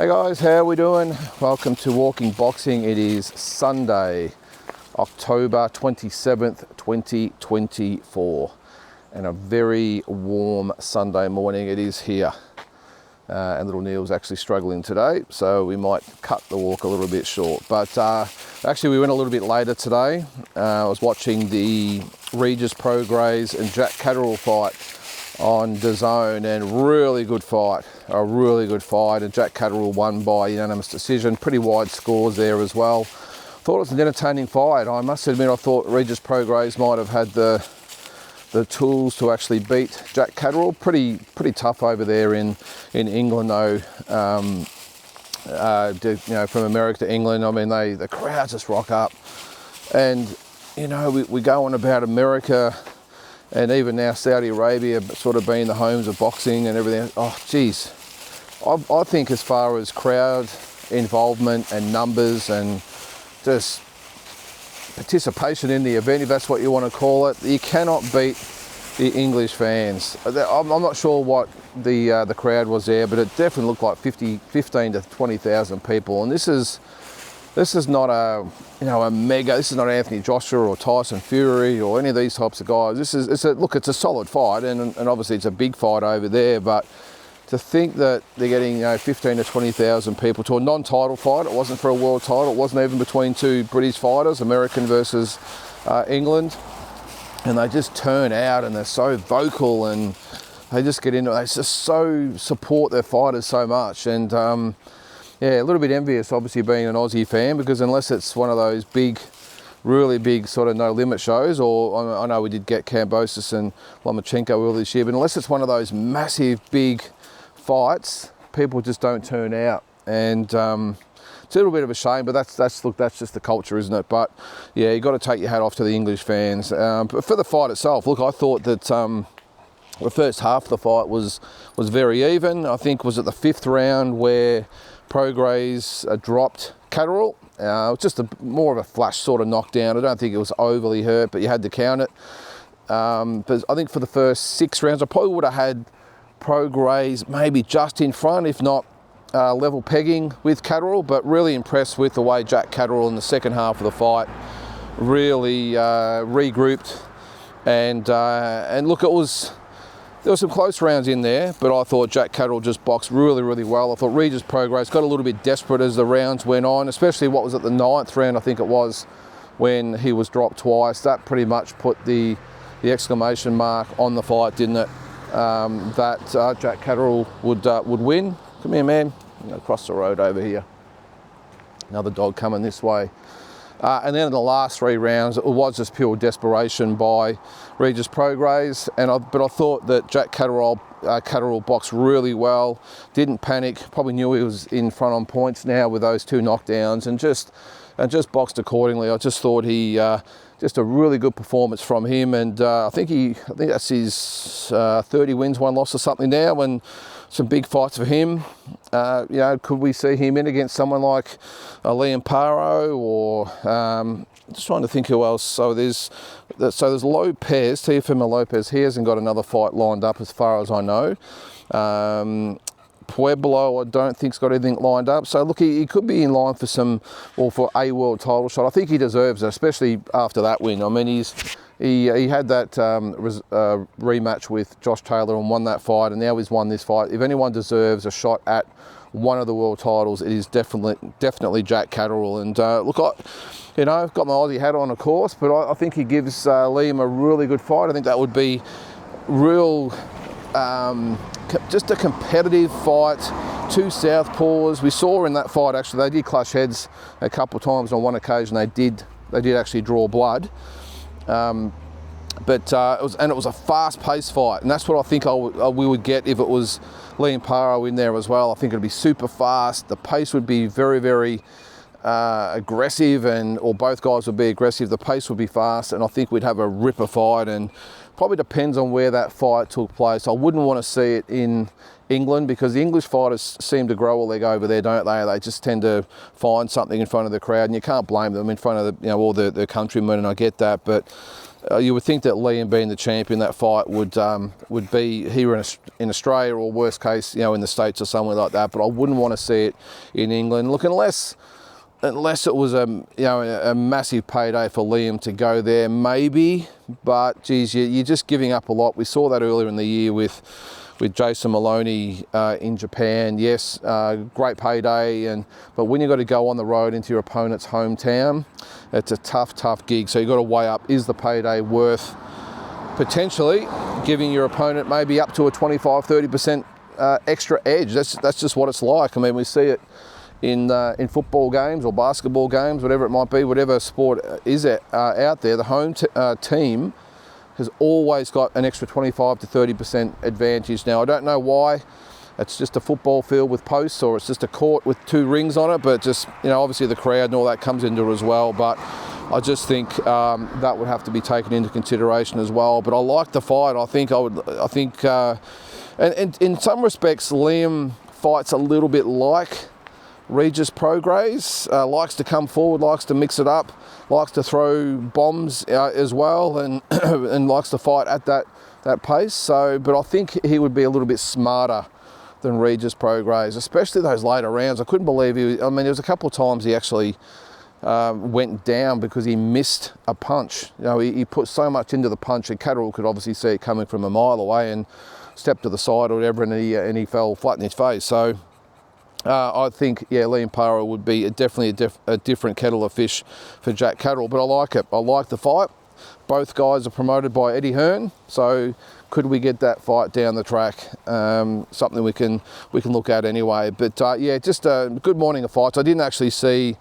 Hey guys, how are we doing? Welcome to Walking Boxing. It is Sunday, October 27th, 2024, and a very warm Sunday morning it is here. And little Neil's actually struggling today, so we might cut the walk a little bit short. But actually we went a little bit later today. I was watching the Regis Prograis and Jack Catterall fight on DAZN, and really good fight, and Jack Catterall won by unanimous decision, pretty wide scores there as well. Thought it was an entertaining fight. I must admit I thought Regis Prograis might have had the tools to actually beat Jack Catterall. Pretty tough over there in England though. From America to England, I mean the crowds just rock up, and we go on about America and even now Saudi Arabia sort of being the homes of boxing and everything. Oh geez, I think as far as crowd involvement and numbers and just participation in the event, if that's what you want to call it, you cannot beat the English fans. I'm not sure what the crowd was there, but it definitely looked like 15 to 20,000 people. And this is not a mega. This is not Anthony Joshua or Tyson Fury or any of these types of guys. It's a solid fight, and obviously it's a big fight over there. But to think that they're getting 15 to 20,000 people to a non-title fight, it wasn't for a world title, it wasn't even between two British fighters, American versus England, and they just turn out and they're so vocal and they just get into it. They just so support their fighters so much, and a little bit envious obviously being an Aussie fan, because unless it's one of those really big sort of no limit shows, or I know we did get Kambosos and Lomachenko earlier this year, but unless it's one of those massive big fights, people just don't turn out, and it's a little bit of a shame, but that's just the culture, isn't it? But yeah, you got to take your hat off to the English fans. But for the fight itself, look, I thought that the first half of the fight was very even. I think was at the fifth round where Prograis dropped Catterall. Just more of a flash sort of knockdown. I don't think it was overly hurt, but you had to count it. But I think for the first 6 rounds, I probably would have had Prograis maybe just in front, if not level pegging with Catterall, but really impressed with the way Jack Catterall in the second half of the fight really regrouped, and look, there were some close rounds in there, but I thought Jack Catterall just boxed really, really well. I thought Regis Prograis got a little bit desperate as the rounds went on, especially what was at the 9th round, I think it was, when he was dropped twice. That pretty much put the exclamation mark on the fight, didn't it? That Jack Catterall would win. Come here, man. Across the road over here. Another dog coming this way. And then in the last 3 rounds, it was just pure desperation by Regis Prograis. But I thought that Jack Catterall boxed really well, didn't panic, probably knew he was in front on points now with those 2 knockdowns, and just boxed accordingly. I just thought he just a really good performance from him, and I think that's his 30 wins, 1 loss or something now, and some big fights for him. Could we see him in against someone like Liam Paro, or just trying to think who else. So there's Lopez, Teofimo Lopez. He hasn't got another fight lined up as far as I know. Pueblo, I don't think's got anything lined up. So look, he could be in line for a world title shot. I think he deserves it, especially after that win. I mean, he had that rematch with Josh Taylor and won that fight, and now he's won this fight. If anyone deserves a shot at one of the world titles, it is definitely Jack Catterall. And look, I've got my Aussie hat on, of course, but I think he gives Liam a really good fight. I think that would be real. Just a competitive fight, 2 southpaws. We saw in that fight, actually, they did clash heads a couple of times. On one occasion, they did actually draw blood. But it was a fast-paced fight, and that's what I think we would get if it was Liam Paro in there as well. I think it'd be super fast. The pace would be very, very aggressive, or both guys would be aggressive. The pace would be fast, and I think we'd have a ripper fight. And probably depends on where that fight took place. I wouldn't want to see it in England, because the English fighters seem to grow a leg over there, don't they? They just tend to find something in front of the crowd, and you can't blame them in front of all their countrymen, and I get that, but you would think that Liam, being the champion, that fight would be here in Australia, or worst case, in the States or somewhere like that. But I wouldn't want to see it in England. Look, unless it was a massive payday for Liam to go there, maybe. But geez, you're just giving up a lot. We saw that earlier in the year with Jason Maloney in Japan. Yes, great payday, but when you've got to go on the road into your opponent's hometown, it's a tough gig. So you've got to weigh up, is the payday worth potentially giving your opponent maybe up to a 25-30% extra edge? That's just what it's like. I mean, we see it in football games or basketball games, whatever it might be, whatever sport is out there. The home team has always got an extra 25 to 30% advantage. Now, I don't know why. It's just a football field with posts, or it's just a court with 2 rings on it, but just, obviously the crowd and all that comes into it as well. But I just think that would have to be taken into consideration as well. But I like the fight. I think and in some respects, Liam fights a little bit like Regis Prograis, likes to come forward, likes to mix it up, likes to throw bombs as well, and and likes to fight at that pace. So, but I think he would be a little bit smarter than Regis Prograis, especially those later rounds. I couldn't believe there was a couple of times he actually went down because he missed a punch. He put so much into the punch, and Catterall could obviously see it coming from a mile away and stepped to the side or whatever, and he fell flat in his face. So I think, Liam Para would be definitely a different kettle of fish for Jack Catterall, but I like it. I like the fight. Both guys are promoted by Eddie Hearn, so could we get that fight down the track? Something we can look at anyway. But just a good morning of fights. I didn't actually see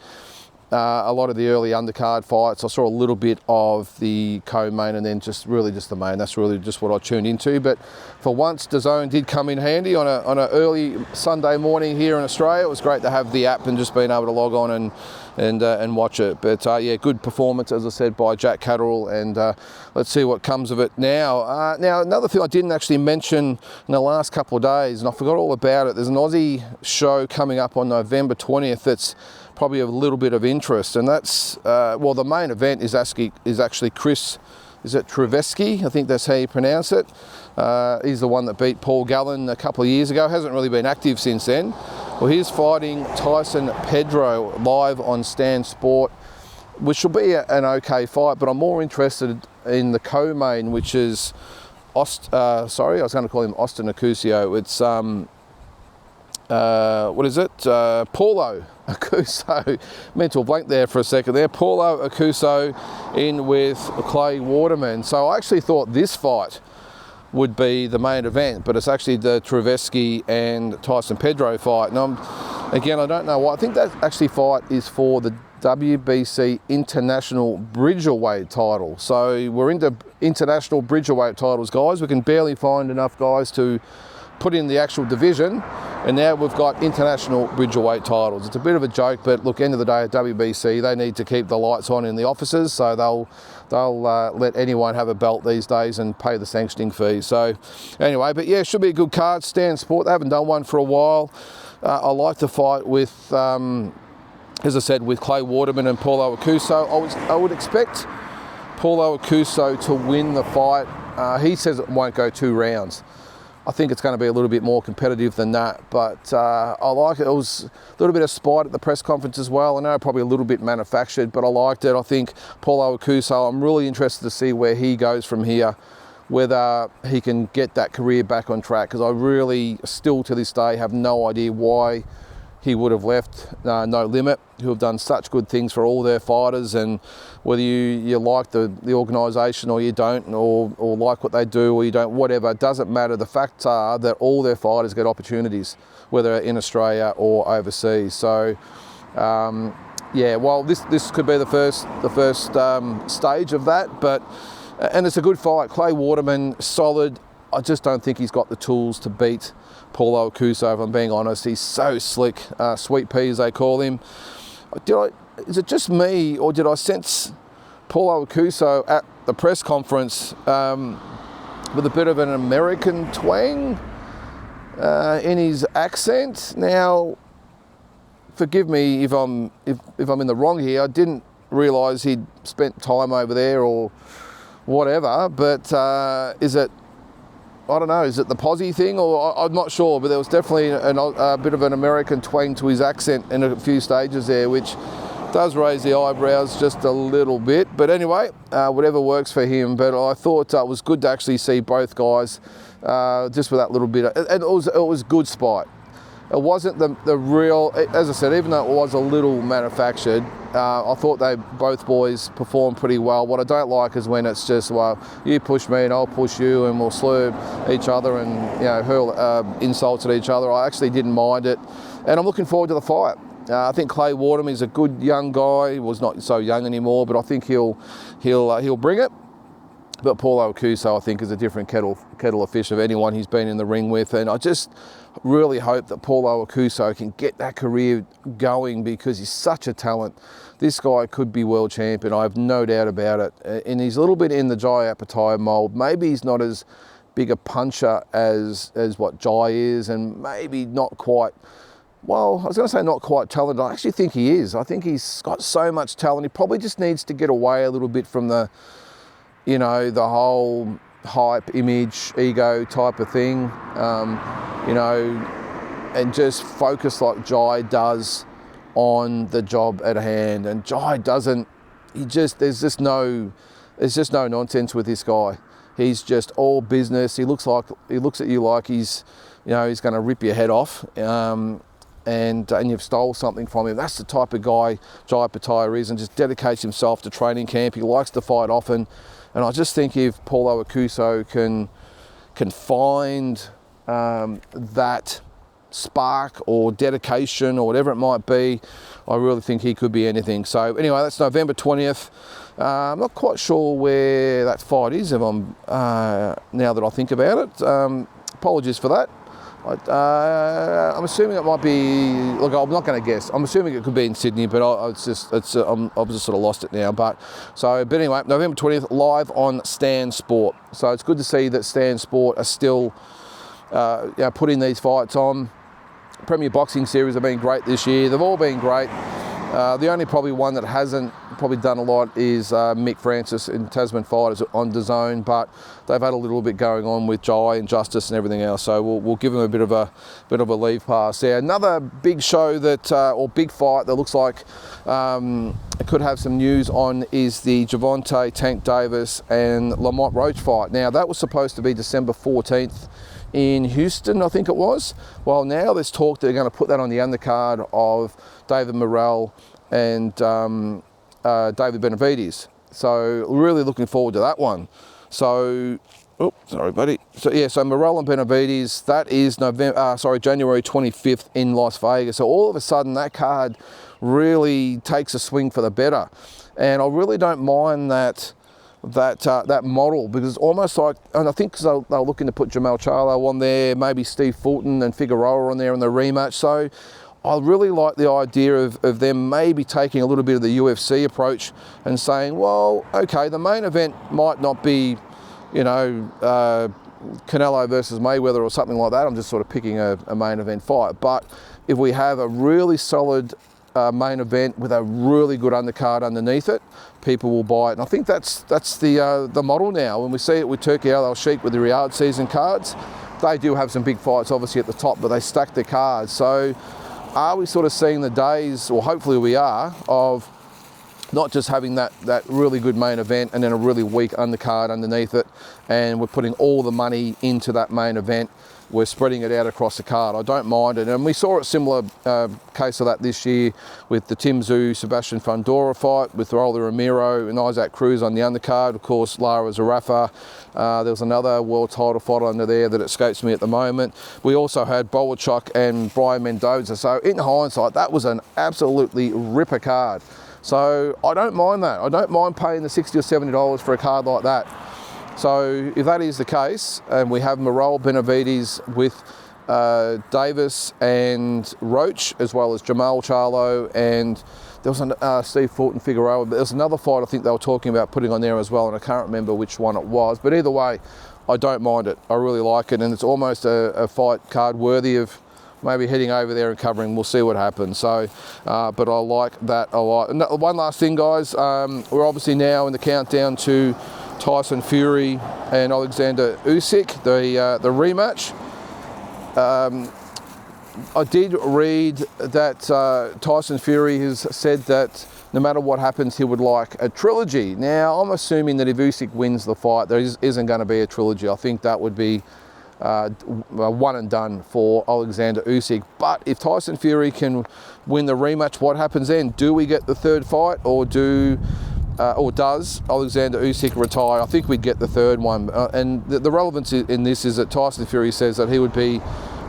a lot of the early undercard fights. I saw a little bit of the co-main, and then just the main. That's really just what I tuned into. But for once, DAZN did come in handy on an early Sunday morning here in Australia. It was great to have the app and just being able to log on and watch it. But good performance, as I said, by Jack Catterall, and let's see what comes of it now. Now, another thing I didn't actually mention in the last couple of days, and I forgot all about it, there's an Aussie show coming up on November 20th that's probably a little bit of interest, and that's, the main event is actually Chris, is it Trevesky? I think that's how you pronounce it. He's the one that beat Paul Gallen a couple of years ago, hasn't really been active since then. Well, he's fighting Tyson Pedro live on Stan Sport, which will be an okay fight, but I'm more interested in the co-main, which is, I was going to call him Austin Aokuso. It's, what is it? Paulo Aokuso. Mental blank there for a second there. Paulo Aokuso in with Clay Waterman. So I actually thought this fight would be the main event, but it's actually the Trevesky and Tyson Pedro fight. And again, I don't know why. I think that actually fight is for the WBC International Bridgerweight title. So we're into international Bridgerweight titles, guys. We can barely find enough guys to put in the actual division, and now we've got international Bridgerweight titles. It's a bit of a joke, but look, end of the day at WBC, they need to keep the lights on in the offices, so they'll let anyone have a belt these days and pay the sanctioning fee. So anyway, but yeah, should be a good card. Stan Sport, they haven't done one for a while. I like the fight with, as I said, with Clay Waterman and Paulo Aokuso. I would expect Paulo Aokuso to win the fight. He says it won't go 2 rounds. I think it's going to be a little bit more competitive than that, but I like it. It was a little bit of spite at the press conference as well. I know probably a little bit manufactured, but I liked it. I think Paulo Aokuso, I'm really interested to see where he goes from here, whether he can get that career back on track, because I really still to this day have no idea why he would have left No Limit, who have done such good things for all their fighters, and whether you like the organisation or you don't, or like what they do or you don't, whatever, it doesn't matter. The facts are that all their fighters get opportunities, whether in Australia or overseas. So this could be the first stage of that, but and it's a good fight. Clay Waterman, solid. I just don't think he's got the tools to beat Paulo Aokuso, if I'm being honest. He's so slick, sweet pea as they call him. Is it just me, or did I sense Paulo Aokuso at the press conference with a bit of an American twang? in his accent. Now, forgive me if I'm in the wrong here. I didn't realise he'd spent time over there or whatever, but is it, I don't know, is it the posse thing, or I'm not sure, but there was definitely a bit of an American twang to his accent in a few stages there, which does raise the eyebrows just a little bit. But anyway, whatever works for him. But I thought it was good to actually see both guys just with that little bit. And it was good spite. It wasn't the real, as I said, even though it was a little manufactured, I thought both boys performed pretty well. What I don't like is when it's just, well, you push me and I'll push you and we'll slur each other and, you know, hurl insults at each other. I actually didn't mind it, and I'm looking forward to the fight. I think Clay Waterman is a good young guy. He was not so young anymore, but I think he'll bring it. But Paul Aokuso, I think, is a different kettle of fish of anyone he's been in the ring with. And I just really hope that Paul Aokuso can get that career going, because he's such a talent. This guy could be world champion, I have no doubt about it. And he's a little bit in the Jai Apatow mould. Maybe he's not as big a puncher as what Jai is, and maybe not quite, well, I was going to say not quite talented. I actually think he is. I think he's got so much talent. He probably just needs to get away a little bit from the, you know, the whole hype, image, ego type of thing, you know, and just focus like Jai does on the job at hand. And Jai doesn't, there's just no nonsense with this guy. He's just all business. He looks at you like he's, you know, he's going to rip your head off. And you've stole something from him. That's the type of guy Jai Apatow is, and just dedicates himself to training camp. He likes to fight often. And I just think if Paul Aokuso can find that spark or dedication or whatever it might be, I really think he could be anything. So anyway, that's November 20th. I'm not quite sure where that fight is, if I'm now that I think about it. Apologies for that. I'm assuming it might be, look, I'm not going to guess. I'm assuming it could be in Sydney, but I've just sort of lost it now. But anyway, November 20th, live on Stan Sport. So it's good to see that Stan Sport are still putting these fights on. Premier Boxing Series have been great this year. They've all been great. The only probably one that hasn't probably done a lot is Mick Francis in Tasman Fighters on DAZN, but they've had a little bit going on with Jai and Justice and everything else, so we'll give them a bit of a leave pass there. Another big show that or big fight that looks like it could have some news on is the Gervonta Tank Davis and Lamont Roach fight. Now that was supposed to be December 14th in Houston, I think it was. Well, now there's talk that they're going to put that on the undercard of David Morrell and David Benavidez. So really looking forward to that one. So, oh, sorry, buddy. So yeah, so Morrell and Benavidez, that is January 25th in Las Vegas. So all of a sudden that card really takes a swing for the better, and I really don't mind that model, because it's almost like, and I think because they're looking to put Jamal Charlo on there, maybe Steve Fulton and Figueroa on there in the rematch. So I really like the idea of them maybe taking a little bit of the UFC approach and saying, well, okay, the main event might not be, you know, Canelo versus Mayweather or something like that. I'm just sort of picking a main event fight. But if we have a really solid main event with a really good undercard underneath it, people will buy it. And I think that's the model now. When we see it with Turki Al Sheikh with the Riyadh season cards, they do have some big fights obviously at the top, but they stack their cards. So are we sort of seeing the days, or hopefully we are, of not just having that really good main event and then a really weak undercard underneath it, and we're putting all the money into that main event, we're spreading it out across the card. I don't mind it. And we saw a similar case of that this year with the Tim Tszyu, Sebastian Fundora fight with Raul Ramiro and Isaac Cruz on the undercard. Of course, Lara Zarafa. There was another world title fight under there that escapes me at the moment. We also had Bowerchuk and Brian Mendoza. So in hindsight, that was an absolutely ripper card. So I don't mind that. I don't mind paying the $60 or $70 for a card like that. So if that is the case, and we have Morrell, Benavidez with Davis and Roach, as well as Jamal Charlo, and there was Steve Fulton Figueroa, but there's another fight I think they were talking about putting on there as well, and I can't remember which one it was. But either way, I don't mind it. I really like it, and it's almost a fight card worthy of maybe heading over there and covering. We'll see what happens. So, but I like that a lot. And one last thing, guys, we're obviously now in the countdown to Tyson Fury and Alexander Usyk, the rematch. I did read that Tyson Fury has said that no matter what happens, he would like a trilogy. Now, I'm assuming that if Usyk wins the fight, there isn't going to be a trilogy. I think that would be one and done for Alexander Usyk. But if Tyson Fury can win the rematch, what happens then? Do we get the third fight, or does Alexander Usyk retire? I think we'd get the third one. And the relevance in this is that Tyson Fury says that he would be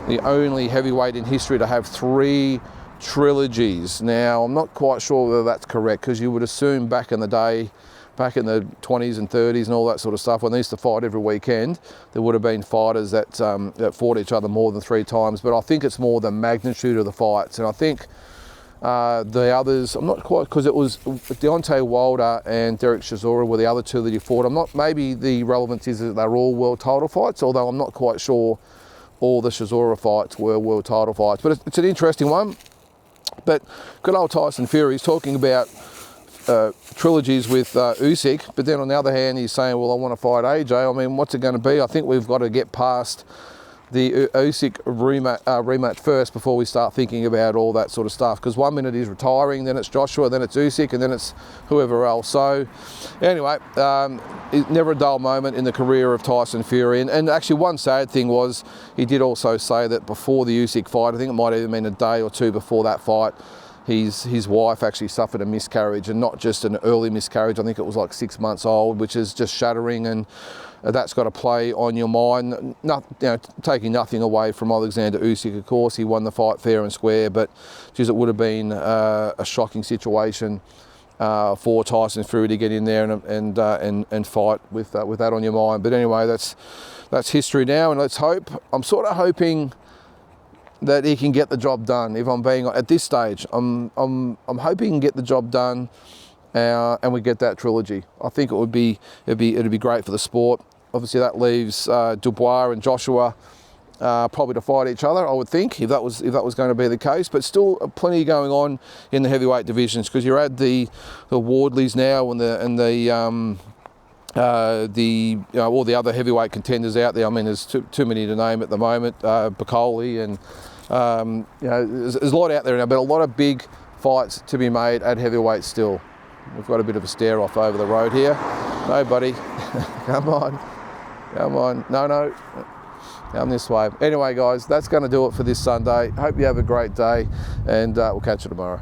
the only heavyweight in history to have 3 trilogies. Now, I'm not quite sure whether that's correct, because you would assume back in the day, back in the 20s and 30s and all that sort of stuff, when they used to fight every weekend, there would have been fighters that fought each other more than 3 times. But I think it's more the magnitude of the fights. And I think the others, I'm not quite, because it was Deontay Wilder and Derek Chisora were the other 2 that he fought. Maybe the relevance is that they're all world title fights, although I'm not quite sure all the Chisora fights were world title fights. But it's an interesting one. But good old Tyson Fury is talking about trilogies with Usyk, but then on the other hand, he's saying, well, I want to fight AJ. I mean, what's it going to be? I think we've got to get past the Usyk rematch first before we start thinking about all that sort of stuff, because one minute he's retiring, then it's Joshua, then it's Usyk, and then it's whoever else. So anyway, never a dull moment in the career of Tyson Fury. And actually, one sad thing was he did also say that before the Usyk fight, I think it might have even been a day or 2 before that fight, his wife actually suffered a miscarriage, and not just an early miscarriage. I think it was like 6 months old, which is just shattering, and that's got to play on your mind. Taking nothing away from Alexander Usyk, of course, he won the fight fair and square, but geez, it would have been a shocking situation for Tyson Fury to get in there and fight with that on your mind. But anyway, that's history now, and let's hope. I'm sort of hoping that he can get the job done. If I'm being at this stage, I'm hoping he can get the job done, and we get that trilogy. I think it'd be great for the sport. Obviously, that leaves Dubois and Joshua probably to fight each other, I would think, if that was going to be the case. But still, plenty going on in the heavyweight divisions, because you're at the Wardleys now, and all the other heavyweight contenders out there. I mean, there's too many to name at the moment. Bacoli and there's a lot out there now, but a lot of big fights to be made at heavyweight still. We've got a bit of a stare off over the road here. No, buddy, come on. No, come this way. Anyway, guys, that's going to do it for this Sunday. Hope you have a great day, and we'll catch you tomorrow.